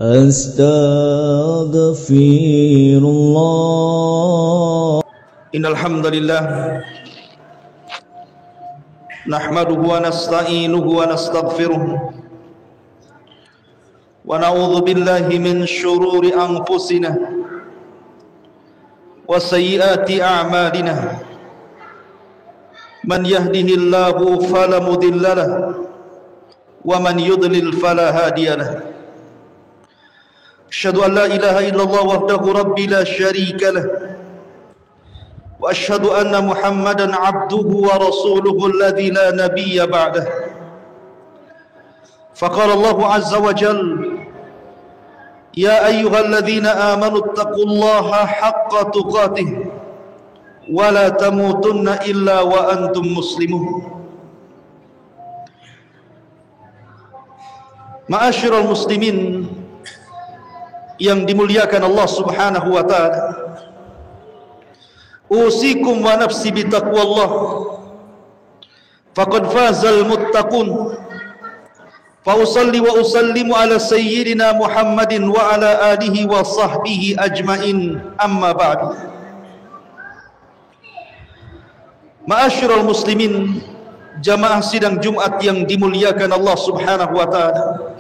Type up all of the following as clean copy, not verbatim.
Astaghfirullah. Innal hamdalillah nahmaduhu wa nasta'inuhu wa nastaghfiruh wa na'udzu billahi min shururi anfusina wa sayyiati a'malina. Man yahdihillahu fala mudilla lahu wa man yudlil fala hadiya lahu. Asyhadu an la ilaha illallah wahdahu rabbi la syarika lahu wa asyhadu anna Muhammadan abduhu wa rasuluhu alladzi la nabiyya ba'dahu. Faqala Allah azza wa jalla: Ya ayyuhalladzina amanu taqullaha haqqa tuqatih wa la tamutunna illa wa antum muslimun. Ma'asyiral muslimin yang dimuliakan Allah Subhanahu wa taala, usikum wa nafsi bi taqwallah faqad fazal muttaqun. Fa usalli wa usallimu ala sayyidina Muhammadin wa ala alihi wa sahbihi ajmain, amma ba'du. Ma'asyiral muslimin, jamaah sidang Jumat yang dimuliakan Allah Subhanahu wa taala,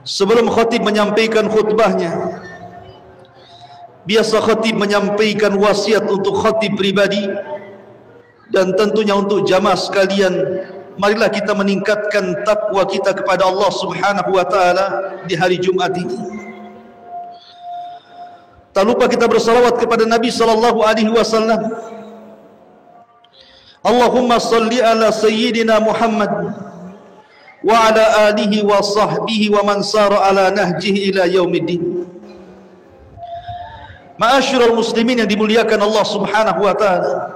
sebelum khatib menyampaikan khutbahnya, biasa khatib menyampaikan wasiat untuk khatib pribadi dan tentunya untuk jamaah sekalian. Marilah kita meningkatkan takwa kita kepada Allah Subhanahu wa taala di hari Jumat ini. Tak lupa kita bersalawat kepada Nabi sallallahu alaihi wasallam. Allahumma salli ala sayyidina Muhammad wa ala alihi wa sahbihi wa man sara ala nahjihi ila yaumiddin. Ma'asyiral muslimin yang dimuliakan Allah Subhanahu wa taala,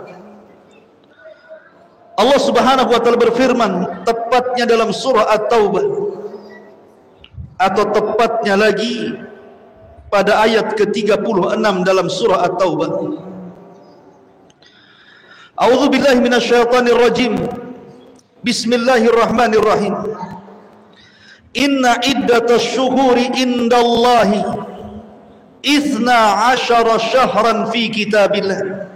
Allah Subhanahu wa taala berfirman tepatnya dalam surah At-Taubah, atau tepatnya lagi pada ayat ke-36 dalam surah At-Taubah. A'udzu billahi minasyaitonir rajim. Bismillahirrahmanirrahim. Inna iddatash syuhuri indallahi 12 syahran fi kitabillah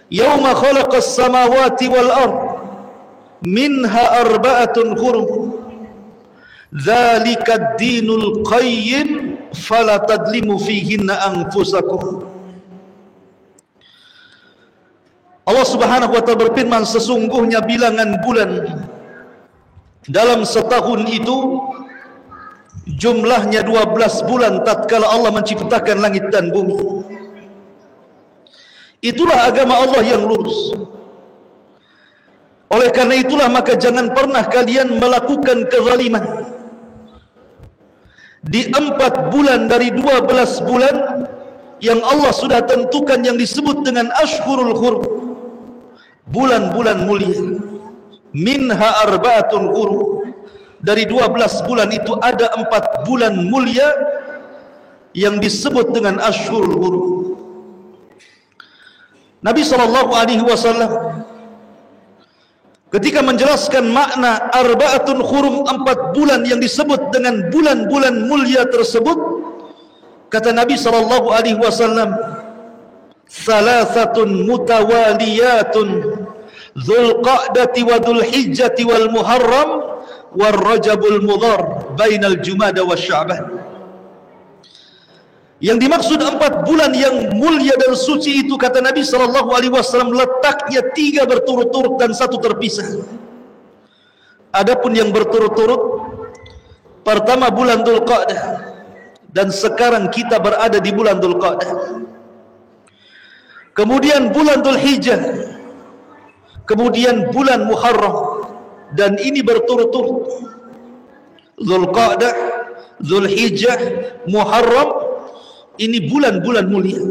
Yawma khalaqas samawati wal ard minha arba'atun hurum Dzalikad dinul qayyim fala tadlimu fihinna anfusakum. Allah Subhanahu wa taala berfirman, sesungguhnya bilangan bulan dalam setahun itu jumlahnya 12 bulan tatkala Allah menciptakan langit dan bumi. Itulah agama Allah yang lurus. Oleh karena itulah maka jangan pernah kalian melakukan kezaliman di 4 bulan dari 12 bulan yang Allah sudah tentukan, yang disebut dengan Ashhurul Hurum, bulan-bulan mulia. Minha arba'atun hurum, dari 12 bulan itu ada 4 bulan mulia yang disebut dengan Ashhurul Hurum. Nabi SAW ketika menjelaskan makna arba'atun hurum, 4 bulan yang disebut dengan bulan-bulan mulia tersebut, kata Nabi SAW, salasatun mutawaliyatun Dzulqa'dati wa Dzulhijjati wal Muharram war Rajabul Mudhar bainal Jumada wa Sya'ban. Yang dimaksud 4 bulan yang mulia dan suci itu, kata Nabi SAW, letaknya 3 berturut-turut dan 1 terpisah. Adapun yang berturut-turut, pertama bulan Dzulqa'dah, dan sekarang kita berada di bulan Dzulqa'dah. Kemudian bulan Dzulhijjah, kemudian bulan Muharram, dan ini berturut-turut. Dzulqa'dah, Dzulhijjah, Muharram, ini bulan-bulan mulia.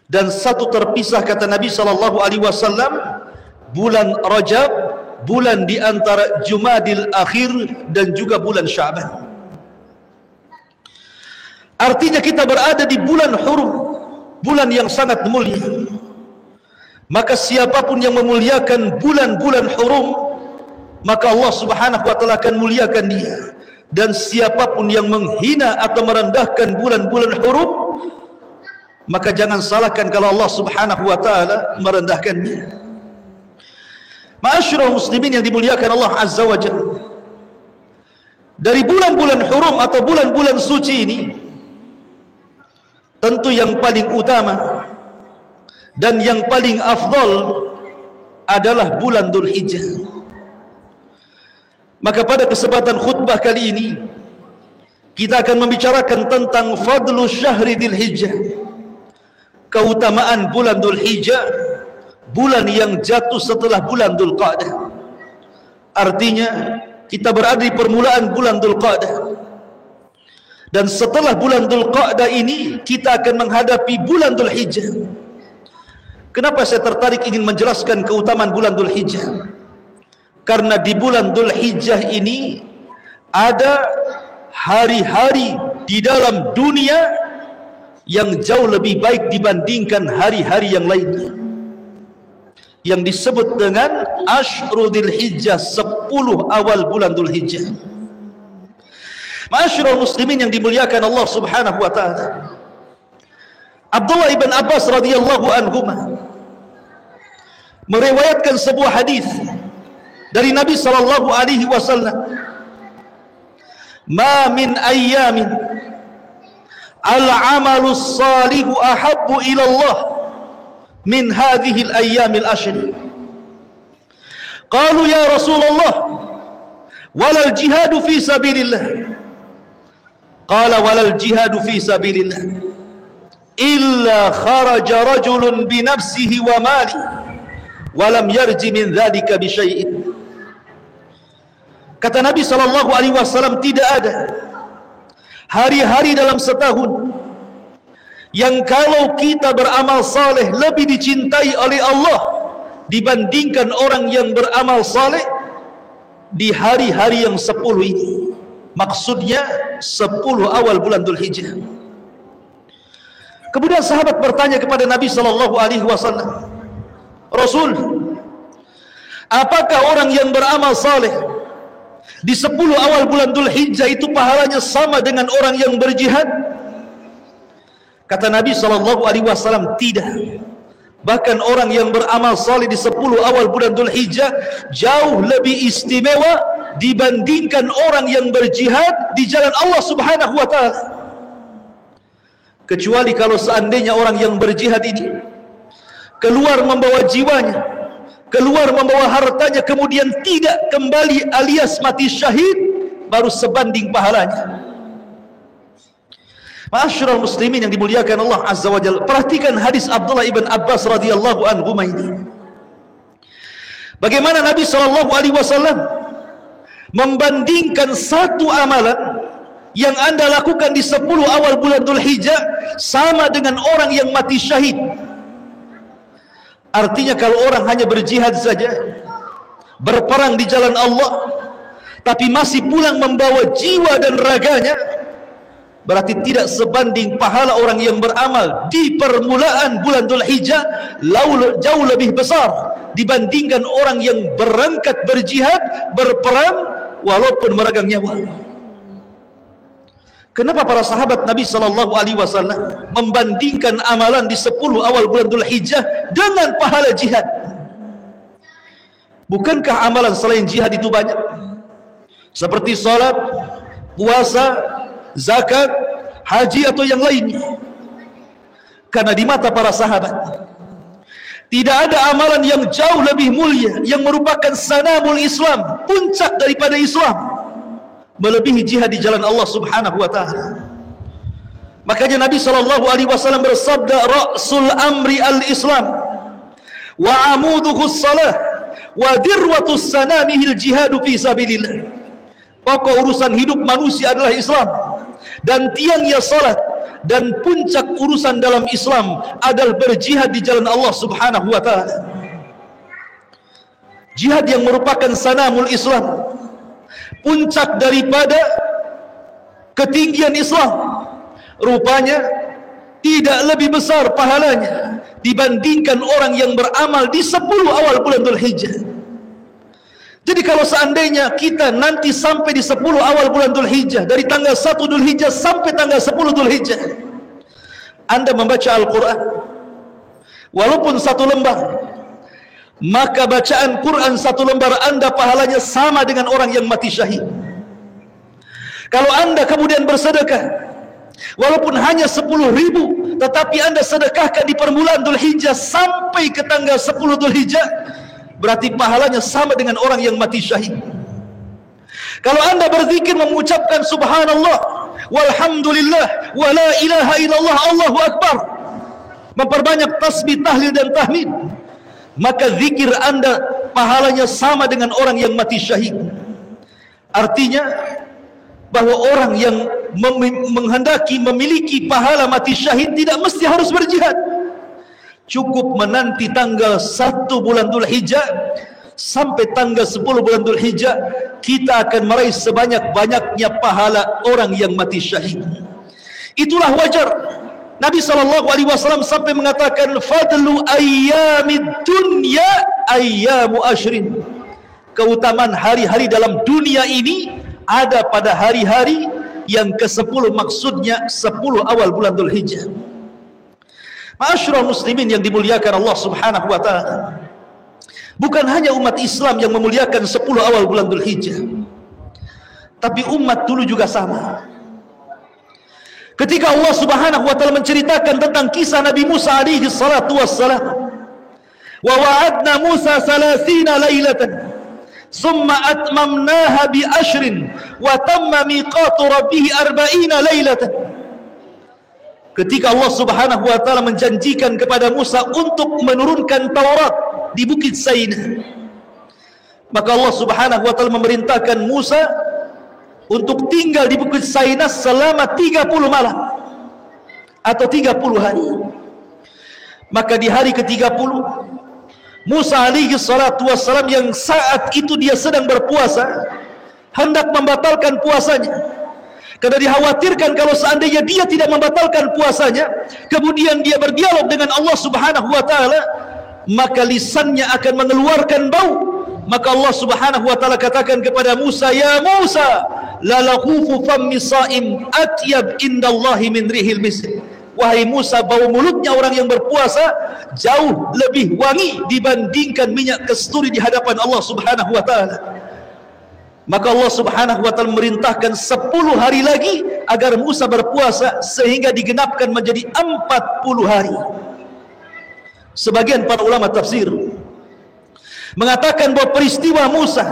Dan 1 terpisah, kata Nabi SAW, bulan Rajab, bulan di antara Jumadil Akhir dan juga bulan Sya'ban. Artinya kita berada di bulan hurum, bulan yang sangat mulia. Maka siapapun yang memuliakan bulan-bulan hurum, maka Allah Subhanahu wa taala akan muliakan dia. Dan siapapun yang menghina atau merendahkan bulan-bulan hurum, maka jangan salahkan kalau Allah Subhanahu wa taala merendahkan dia. Ma'asyiral muslimin yang dimuliakan Allah Azza wa Jalla, dari bulan-bulan hurum atau bulan-bulan suci ini, tentu yang paling utama dan yang paling afdal adalah bulan Dzulhijjah. Maka pada kesempatan khutbah kali ini kita akan membicarakan tentang fadlu syahri Dzulhijjah, keutamaan bulan Dzulhijjah, bulan yang jatuh setelah bulan Dzulqa'dah. Artinya kita berada di permulaan bulan Dzulqa'dah, dan setelah bulan Dzulqa'dah ini kita akan menghadapi bulan Dzulhijjah. Kenapa saya tertarik ingin menjelaskan keutamaan bulan Dzulhijjah? Karena di bulan Dzulhijjah ini ada hari-hari di dalam dunia yang jauh lebih baik dibandingkan hari-hari yang lainnya, yang disebut dengan Ashru Dzulhijjah, 10 awal bulan Dzulhijjah. Ma'asyiral muslimin yang dimuliakan Allah Subhanahu wa taala, Abdullah ibn Abbas radhiyallahu anhuma meriwayatkan sebuah hadis dari Nabi sallallahu alaihi wasallam, "Ma min ayyamin al-'amalu as-salihu ahabbu ila Allah min hadhihi al-ayyam al-ashr." Qalu ya Rasulullah, wala al-jihad fi sabilillah. Qala wala al-jihad fi sabilillah illa kharaja rajulun bi nafsihi wa mali wa lam yarji min dhalika bi syai'in. Kata Nabi SAW, tidak ada hari-hari dalam setahun yang kalau kita beramal saleh lebih dicintai oleh Allah dibandingkan orang yang beramal saleh di hari-hari yang 10 ini. Maksudnya 10 awal bulan Dzulhijjah. Kemudian sahabat bertanya kepada Nabi SAW, Rasul, apakah orang yang beramal saleh di 10 awal bulan Dzulhijjah itu pahalanya sama dengan orang yang berjihad? Kata Nabi SAW, tidak. Bahkan orang yang beramal saleh di 10 awal bulan Dzulhijjah jauh lebih istimewa dibandingkan orang yang berjihad di jalan Allah Subhanahu wa taala. Kecuali kalau seandainya orang yang berjihad ini keluar membawa jiwanya, keluar membawa hartanya, kemudian tidak kembali alias mati syahid, baru sebanding pahalanya. Ma'asyiral muslimin yang dimuliakan Allah Azza wa Jalla, perhatikan hadis Abdullah ibn Abbas radhiyallahu anhu ini. Bagaimana Nabi SAW membandingkan satu amalan yang anda lakukan di 10 awal bulan Dzulhijjah sama dengan orang yang mati syahid. Artinya kalau orang hanya berjihad saja, berperang di jalan Allah, tapi masih pulang membawa jiwa dan raganya, berarti tidak sebanding pahala orang yang beramal di permulaan bulan Dzulhijjah jauh lebih besar dibandingkan orang yang berangkat berjihad, berperang walaupun meregang nyawa. Kenapa para sahabat Nabi SAW membandingkan amalan di 10 awal bulan Dzulhijjah dengan pahala jihad? Bukankah amalan selain jihad itu banyak? Seperti salat, puasa, zakat, haji atau yang lainnya. Karena di mata para sahabat tidak ada amalan yang jauh lebih mulia, yang merupakan sanamul Islam, puncak daripada Islam, melebihi jihad di jalan Allah Subhanahu wa taala. Makanya Nabi SAW bersabda, ra'sul amri al-Islam wa amuduhu as-salah wa dirwatus sanamihil jihadu fi sabilillah. Pokok urusan hidup manusia adalah Islam, dan tiangnya salat, dan puncak urusan dalam Islam adalah berjihad di jalan Allah Subhanahu wa taala. Jihad yang merupakan sanamul Islam, puncak daripada ketinggian Islam, rupanya tidak lebih besar pahalanya dibandingkan orang yang beramal di 10 awal bulan Dzulhijjah. Jadi kalau seandainya kita nanti sampai di 10 awal bulan Dhul Hijjah, dari tanggal 1 Dhul Hijjah sampai tanggal 10 Dhul Hijjah, Anda membaca Al-Quran walaupun 1 lembar, maka bacaan Quran 1 lembar Anda pahalanya sama dengan orang yang mati syahid. Kalau Anda kemudian bersedekah walaupun hanya 10.000, tetapi Anda sedekahkan di permulaan Dhul Hijjah sampai ke tanggal 10 Dhul Hijjah, berarti pahalanya sama dengan orang yang mati syahid. Kalau Anda berzikir mengucapkan subhanallah walhamdulillah wa la ilaha illallah Allahu akbar, memperbanyak tasbih, tahlil dan tahmid, maka zikir Anda pahalanya sama dengan orang yang mati syahid. Artinya bahwa orang yang menghendaki memiliki pahala mati syahid tidak mesti harus berjihad. Cukup menanti tanggal 1 bulan Dhul Hijjah sampai tanggal 10 bulan Dhul Hijjah, kita akan meraih sebanyak-banyaknya pahala orang yang mati syahid. Itulah wajar Nabi SAW sampai mengatakan, fadlu ayyamid dunya ayyamu ashrin. Keutamaan hari-hari dalam dunia ini ada pada hari-hari yang ke-10, maksudnya 10 awal bulan Dhul Hijjah. Ma'asyiral muslimin yang dimuliakan Allah Subhanahu wa taala, bukan hanya umat Islam yang memuliakan 10 awal bulan Dhul Hijjah, tapi umat dulu juga sama. Ketika Allah Subhanahu wa taala menceritakan tentang kisah Nabi Musa alaihi salatu wassalam, wa wa'adna Musa 30 lailatan summa atmamnaha bi ashrin wa tamma miqatu rabbih 40 lailatan. Ketika Allah Subhanahu wa taala menjanjikan kepada Musa untuk menurunkan Taurat di Bukit Sainah, maka Allah Subhanahu wa taala memerintahkan Musa untuk tinggal di Bukit Sainah selama 30 malam atau 30 hari. Maka di hari ke-30, Musa alaihi salatu wassalam yang saat itu dia sedang berpuasa, hendak membatalkan puasanya. Karena dikhawatirkan kalau seandainya dia tidak membatalkan puasanya, kemudian dia berdialog dengan Allah Subhanahu wa taala, maka lisannya akan mengeluarkan bau. Maka Allah Subhanahu wa taala katakan kepada Musa, ya Musa, la laqufu fammi sha'im atyab indallahi min rihil misk. Wahai Musa, bau mulutnya orang yang berpuasa jauh lebih wangi dibandingkan minyak kasturi di hadapan Allah Subhanahu wa taala. Maka Allah Subhanahu wa taala memerintahkan 10 hari lagi agar Musa berpuasa sehingga digenapkan menjadi 40 hari. Sebagian para ulama tafsir mengatakan bahwa peristiwa Musa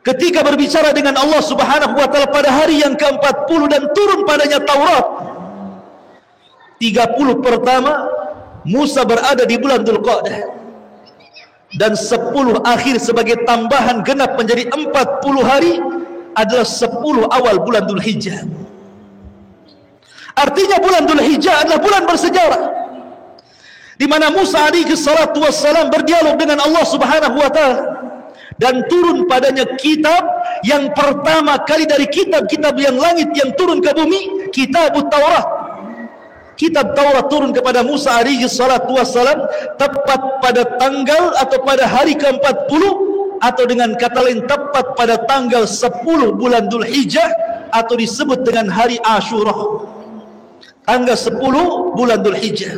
ketika berbicara dengan Allah Subhanahu wa taala pada hari yang ke-40 dan turun padanya Taurat, 30 pertama Musa berada di bulan Dhul Qa'dah, dan 10 akhir sebagai tambahan genap menjadi 40 hari adalah 10 awal bulan Dhul Hijjah. Artinya bulan Dhul Hijjah adalah bulan bersejarah, di mana Musa alaihi salatu wassalam berdialog dengan Allah Subhanahu wa taala dan turun padanya kitab yang pertama kali dari kitab-kitab yang langit yang turun ke bumi, kitab Taurat. Kitab Taurat turun kepada Musa alaihi salatu wassalam tepat pada tanggal atau pada hari ke-40, atau dengan kata lain tepat pada tanggal 10 bulan Dhul Hijjah, atau disebut dengan hari Ashura, tanggal 10 bulan Dhul Hijjah.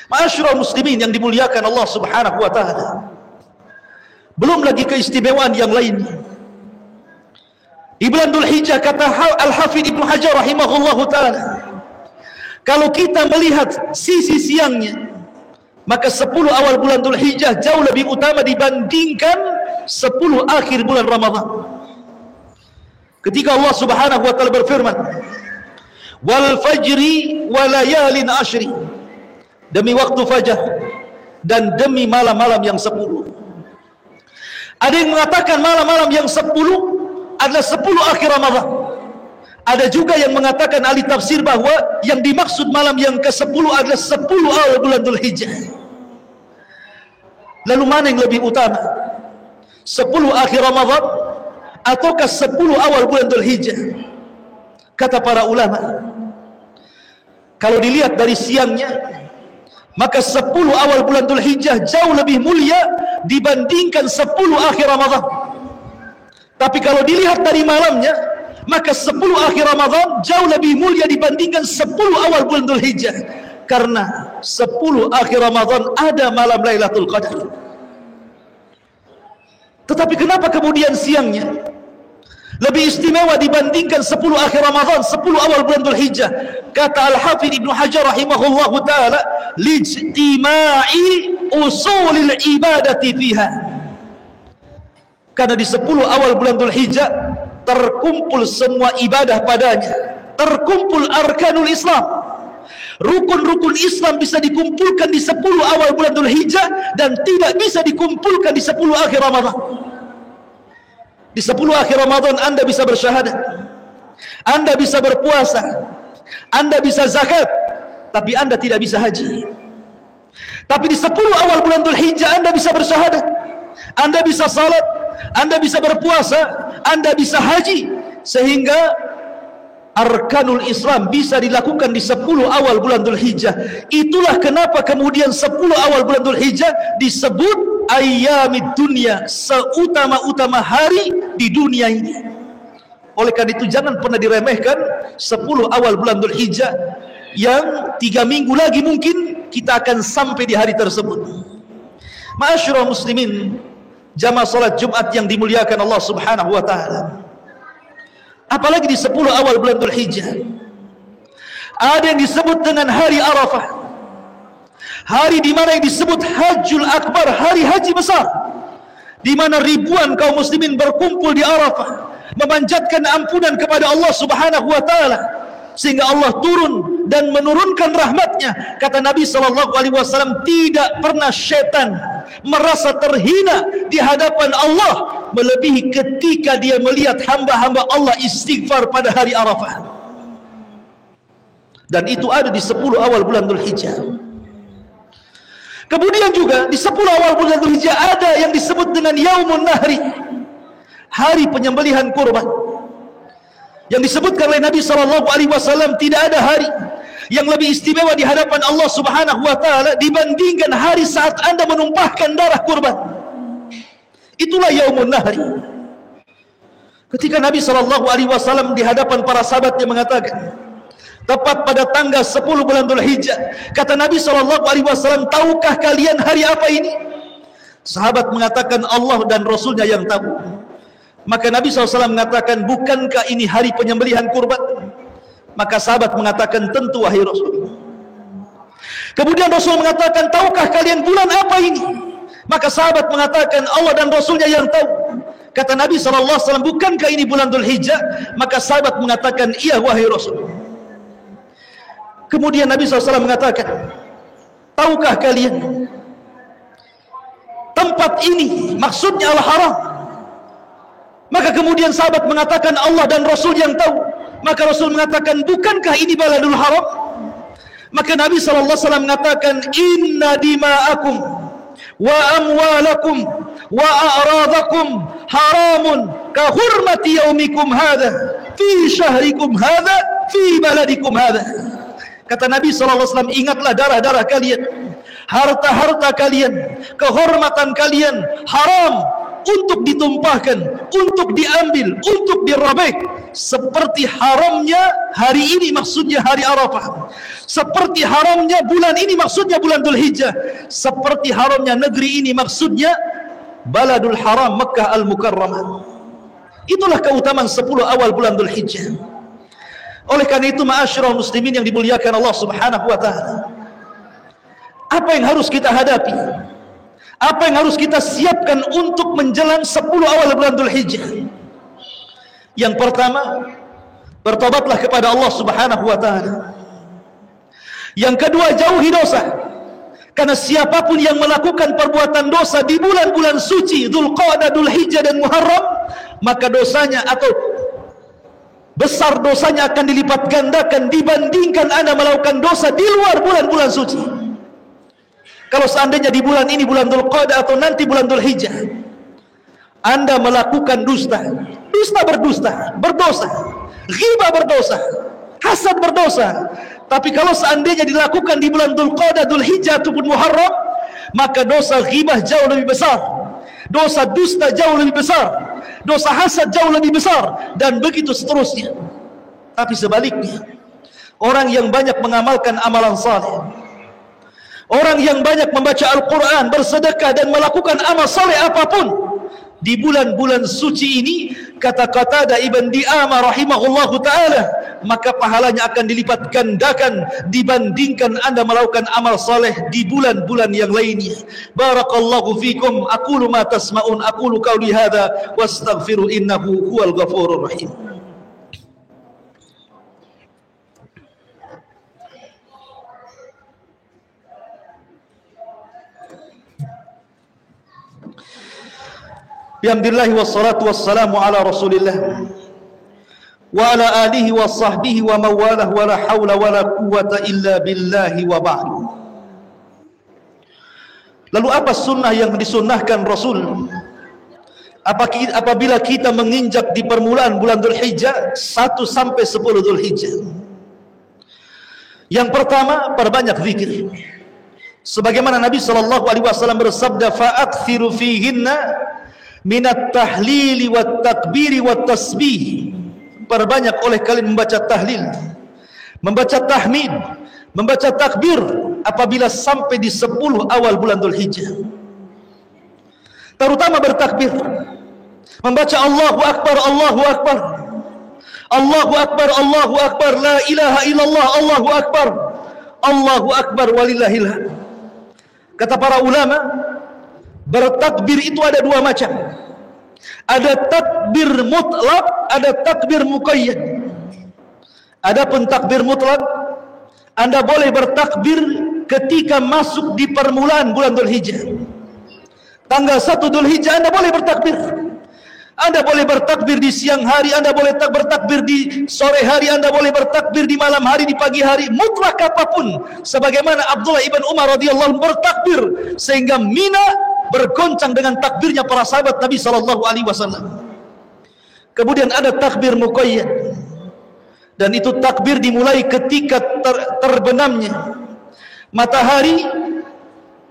Ma'asyiral muslimin yang dimuliakan Allah Subhanahu wa taala, belum lagi keistimewaan yang lain. Di bulan Dhul Hijjah, kata Al-Hafidz Ibnu Hajar rahimahullahu taala, kalau kita melihat sisi siangnya, maka 10 awal bulan Dhul Hijjah jauh lebih utama dibandingkan 10 akhir bulan Ramadan. Ketika Allah Subhanahu wa taala berfirman, wal fajri wa layalin ashri, demi waktu fajar dan demi malam-malam yang 10. Ada yang mengatakan malam-malam yang 10 adalah 10 akhir Ramadan. Ada juga yang mengatakan ahli tafsir bahwa yang dimaksud malam yang ke-10 adalah 10 awal bulan Dhul Hijjah. Lalu mana yang lebih utama? 10 akhir Ramadan ataukah 10 awal bulan Dhul Hijjah? Kata para ulama, kalau dilihat dari siangnya, maka 10 awal bulan Dhul Hijjah jauh lebih mulia dibandingkan 10 akhir Ramadan. Tapi kalau dilihat dari malamnya, maka 10 akhir Ramadan jauh lebih mulia dibandingkan 10 awal bulan Dhul Hijjah. Karena 10 akhir Ramadan ada malam Lailatul Qadar. Tetapi kenapa kemudian siangnya lebih istimewa dibandingkan 10 akhir Ramadan, 10 awal bulan Dhul Hijjah? Kata Al-Hafidh Ibnu Hajar rahimahullahu ta'ala, lijtima'i usulil ibadati fiha. Karena di 10 awal bulan Dhul Hijjah terkumpul semua ibadah padanya, terkumpul arkanul Islam. Rukun-rukun Islam bisa dikumpulkan di 10 awal bulan Dhul Hijjah dan tidak bisa dikumpulkan di 10 akhir Ramadan. Di 10 akhir Ramadan Anda bisa bersyahadat, Anda bisa berpuasa, Anda bisa zakat, tapi Anda tidak bisa haji. Tapi di 10 awal bulan Dhul Hijjah Anda bisa bersyahadat, Anda bisa salat, Anda bisa berpuasa, Anda bisa haji, sehingga arkanul Islam bisa dilakukan di 10 awal bulan Dhul Hijjah. Itulah kenapa kemudian 10 awal bulan Dhul Hijjah disebut ayyamid dunya, seutama-utama hari di dunia ini. Oleh karena itu jangan pernah diremehkan 10 awal bulan Dhul Hijjah yang 3 minggu lagi mungkin kita akan sampai di hari tersebut. Ma'asyiral muslimin, jamaah salat Jumat yang dimuliakan Allah Subhanahu wa taala. Apalagi di 10 awal bulan Dhul Hijjah ada yang disebut dengan hari Arafah, hari di mana yang disebut Hajjul Akbar, hari haji besar, di mana ribuan kaum muslimin berkumpul di Arafah memanjatkan ampunan kepada Allah Subhanahu wa taala, sehingga Allah turun dan menurunkan rahmatnya. Kata Nabi SAW, tidak pernah syaitan merasa terhina di hadapan Allah melebihi ketika dia melihat hamba-hamba Allah istighfar pada hari Arafah. Dan itu ada di 10 awal bulan Dhul Hijjah. Kemudian juga di 10 awal bulan Dhul Hijjah ada yang disebut dengan Yaumun Nahri, hari penyembelihan kurban. Yang disebutkan oleh Nabi SAW, tidak ada hari yang lebih istimewa di hadapan Allah Subhanahu wa taala dibandingkan hari saat Anda menumpahkan darah kurban. Itulah Yaumun Nahri. Ketika Nabi SAW di hadapan para sahabatnya mengatakan, tepat pada tanggal 10 bulan Dhul Hijjah, kata Nabi SAW, tahukah kalian hari apa ini? Sahabat mengatakan, Allah dan Rasulnya yang tahu. Maka Nabi SAW mengatakan, bukankah ini hari penyembelihan kurban? Maka sahabat mengatakan, tentu wahai Rasul. Kemudian Rasul mengatakan, tahukah kalian bulan apa ini? Maka sahabat mengatakan, Allah dan Rasulnya yang tahu. Kata Nabi SAW, bukankah ini bulan Dhul Hijjah? Maka sahabat mengatakan, iya wahai Rasul. Kemudian Nabi SAW mengatakan, tahukah kalian tempat ini maksudnya Al-Haram? Maka kemudian sahabat mengatakan, Allah dan Rasul yang tahu. Maka Rasul mengatakan, bukankah ini Baladul Haram? Maka Nabi SAW mengatakan, inna dima'akum wa amwalakum wa a'radakum haramun ka hurmati yaumikum hadha fi syahrikum hadha fi baladikum hadha. Kata Nabi SAW, ingatlah darah-darah kalian, harta-harta kalian, kehormatan kalian haram untuk ditumpahkan, untuk diambil, untuk dirobek, seperti haramnya hari ini, maksudnya hari Arafah, seperti haramnya bulan ini, maksudnya bulan Dhul Hijjah, seperti haramnya negeri ini, maksudnya Baladul Haram, Makkah Al-Mukarramah. Itulah keutamaan 10 awal bulan Dhul Hijjah. Oleh karena itu, ma'asyiral muslimin yang dimuliakan Allah Subhanahu wa taala, apa yang harus kita hadapi? Apa yang harus kita siapkan untuk menjelang 10 awal bulan Dhul Hijjah? Yang pertama, bertobatlah kepada Allah Subhanahu wa taala. Yang kedua, jauhi dosa. Karena siapapun yang melakukan perbuatan dosa di bulan-bulan suci Dzulqa'dah, Dhul Hijjah dan Muharram, maka dosanya atau besar dosanya akan dilipat gandakan dibandingkan Anda melakukan dosa di luar bulan-bulan suci. Kalau seandainya di bulan ini, bulan Dzulqa'dah atau nanti bulan Dhul Hijjah, Anda melakukan dusta, dusta berdusta, berdosa, ghibah berdosa, hasad berdosa, Tapi kalau seandainya dilakukan di bulan Dzulqa'dah, Dzulhijjah ataupun Muharram, maka dosa ghibah jauh lebih besar, dosa dusta jauh lebih besar, dosa hasad jauh lebih besar, dan begitu seterusnya. Tapi sebaliknya, orang yang banyak mengamalkan amalan saleh, orang yang banyak membaca Al-Quran, bersedekah dan melakukan amal saleh apapun di bulan-bulan suci ini, kata Qatadah Ibn Di'amah rahimahullahu ta'ala, maka pahalanya akan dilipat gandakan dibandingkan anda melakukan amal saleh di bulan-bulan yang lainnya. Barakallahu fikum, aqulu ma tasma'un, aqulu qawli hadha wastaghfiru innahu huwal ghafurur rahim. Bihamdillahi wassalatu wassalamu ala rasulillah wa ala alihi wa sahbihi wa mawalah wa la hawla wa la quwata illa billahi wa ba'du. Lalu apa sunnah yang disunnahkan Rasul apabila kita menginjak di permulaan bulan Dzulhijjah 1 sampai 10 Dzulhijjah? Yang pertama, perbanyak zikir. Sebagaimana Nabi SAW bersabda, fa'akthiru fihinna minat tahlili wat takbiri wat tasbih. Perbanyak oleh kalian membaca tahlil, membaca tahmid, membaca takbir apabila sampai di 10 awal bulan Dzulhijjah. Terutama bertakbir, membaca Allahu Akbar, Allahu Akbar, Allahu Akbar, Allahu Akbar, la ilaha illallah, Allahu Akbar, Allahu Akbar walillahil hamd. Kata para ulama, bertakbir itu ada 2 macam. Ada takbir mutlak, ada takbir muqayyad. Adapun takbir mutlak, anda boleh bertakbir ketika masuk di permulaan bulan Dzulhijjah. Tanggal 1 Dzulhijjah anda boleh bertakbir. Anda boleh bertakbir di siang hari, anda boleh bertakbir di sore hari, anda boleh bertakbir di malam hari, di pagi hari, mutlak apapun. Sebagaimana Abdullah ibn Umar radhiyallahu anhu bertakbir sehingga Mina bergoncang dengan takbirnya para sahabat Nabi SAW. Kemudian ada takbir muqayyad, dan itu takbir dimulai ketika terbenamnya matahari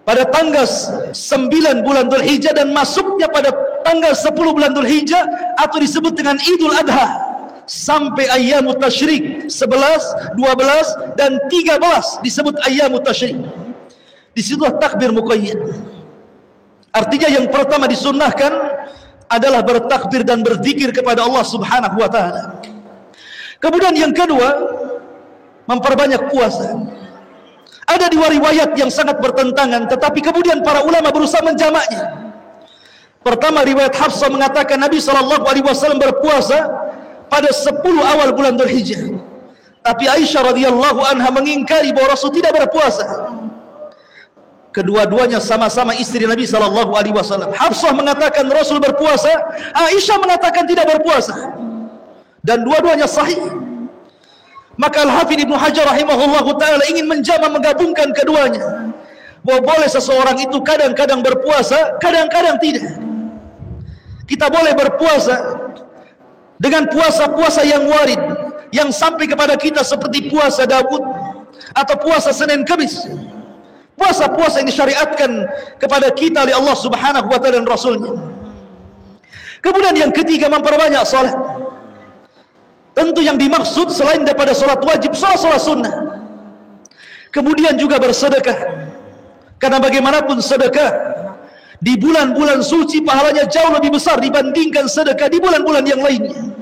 pada tanggal 9 bulan Dzulhijjah dan masuknya pada tanggal 10 bulan Dzulhijjah, atau disebut dengan Idul Adha, sampai ayyamut tasyrik 11, 12 dan 13 disebut ayyamut tasyrik. Disitulah takbir muqayyad. Artinya yang pertama disunnahkan adalah bertakbir dan berzikir kepada Allah Subhanahu wa taala. Kemudian yang kedua, memperbanyak puasa. Ada 2 riwayat yang sangat bertentangan, tetapi kemudian para ulama berusaha menjamaknya. Pertama, riwayat Hafsah mengatakan Nabi SAW berpuasa pada 10 awal bulan Dzulhijjah. Tapi Aisyah radhiyallahu anha mengingkari bahwa Rasul tidak berpuasa. Kedua-duanya sama-sama istri Nabi SAW. Hafsah mengatakan Rasul berpuasa, Aisyah mengatakan tidak berpuasa, dan dua-duanya sahih. Maka Al-Hafidz Ibnu Hajar rahimahullahu ta'ala ingin menggabungkan keduanya, bahwa boleh seseorang itu kadang-kadang berpuasa, kadang-kadang tidak. Kita boleh berpuasa dengan puasa-puasa yang warid, yang sampai kepada kita seperti puasa Daud atau puasa Senin Kamis, puasa-puasa yang disyariatkan kepada kita oleh Allah Subhanahu wa ta'ala dan Rasulnya. Kemudian yang ketiga, memperbanyak salat. Tentu yang dimaksud selain daripada salat wajib, salat sunnah. Kemudian juga bersedekah, karena bagaimanapun sedekah di bulan-bulan suci pahalanya jauh lebih besar dibandingkan sedekah di bulan-bulan yang lainnya.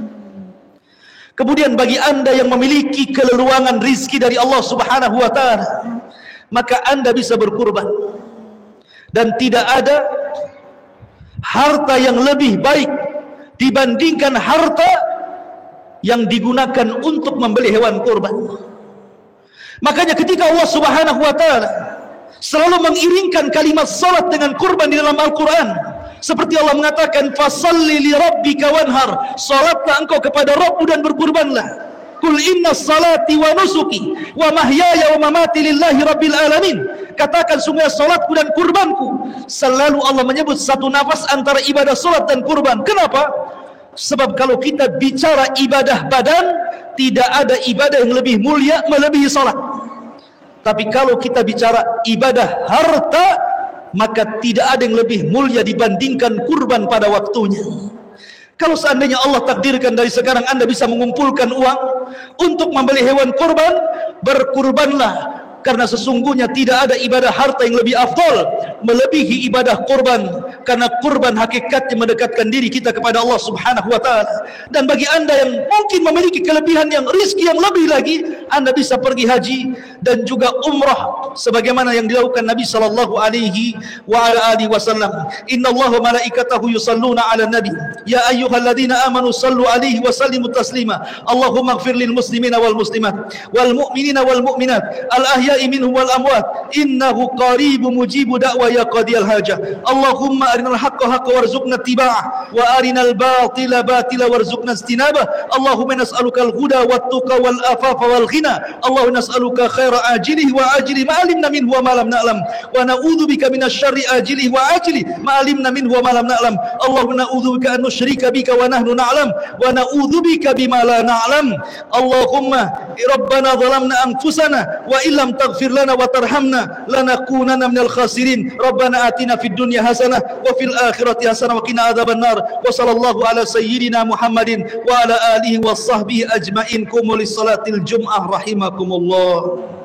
Kemudian bagi anda yang memiliki keleluangan rizki dari Allah Subhanahu wa ta'ala, maka anda bisa berkurban. Dan tidak ada harta yang lebih baik dibandingkan harta yang digunakan untuk membeli hewan kurban. Makanya ketika Allah Subhanahu wa ta'ala selalu mengiringkan kalimat salat dengan kurban di dalam Al-Quran, seperti Allah mengatakan, fasalli li rabbika wanhar, salatlah engkau kepada Rabbmu dan berkurbanlah. Qul inna salati wa nusuki wa mahyaya wa mamati lillahi rabbil alamin. Katakan, sungguh salatku dan kurbanku. Selalu Allah menyebut satu nafas antara ibadah salat dan kurban. Kenapa? Sebab kalau kita bicara ibadah badan, tidak ada ibadah yang lebih mulia melebihi salat. Tapi kalau kita bicara ibadah harta, maka tidak ada yang lebih mulia dibandingkan kurban pada waktunya. Kalau seandainya Allah takdirkan dari sekarang Anda bisa mengumpulkan uang untuk membeli hewan kurban, berkurbanlah. Karena sesungguhnya tidak ada ibadah harta yang lebih afdal melebihi ibadah kurban. Karena kurban hakikatnya mendekatkan diri kita kepada Allah Subhanahu wa ta'ala. Dan bagi anda yang mungkin memiliki kelebihan yang rizki yang lebih lagi, anda bisa pergi haji dan juga umrah sebagaimana yang dilakukan Nabi sallallahu alaihi wasallam. Innallaha malaikatahu yusalluna 'alan nabi ya ayyuhalladzina amanu sallu alaihi wa sallimu taslima. Allahumma ighfir lil muslimina wal muslimat wal mu'minina wal mu'minat al ahya'i minhum wal amwat innahu qaribun mujibu da'wa ya qadiyal hajah. Allahumma arinal haqqa haqqa warzuqna ittiba'ah wa arinal batila batila warzuqna ijtinabah. Allahumma nas'aluka al-huda wat tuqa wal afafa wal ghina. Allahumma nas'aluka khaira ajilihi wa ajili ma alimna minhu wa ma lam na'lam wa na'udzubika minasyarri ajilihi wa ajili ma alimna minhu wa ma lam na'lam. Allahumma na'udzubika an nusyrika bika wa nahnu na'lam wa na'udzubika bima la na'lam. Allahumma rabbana zalamna anfusana wa illam taghfir lana wa tarhamna lanakunanna minal khasirin. Rabbana atina fid dunya hasanah wa fil akhirati hasanah wa qina adzabannar. Wa sallallahu ala sayyidina Muhammadin wa ala alihi wa sahbihi ajmain. Qumu lis salatil jum'ah rahimakumullah.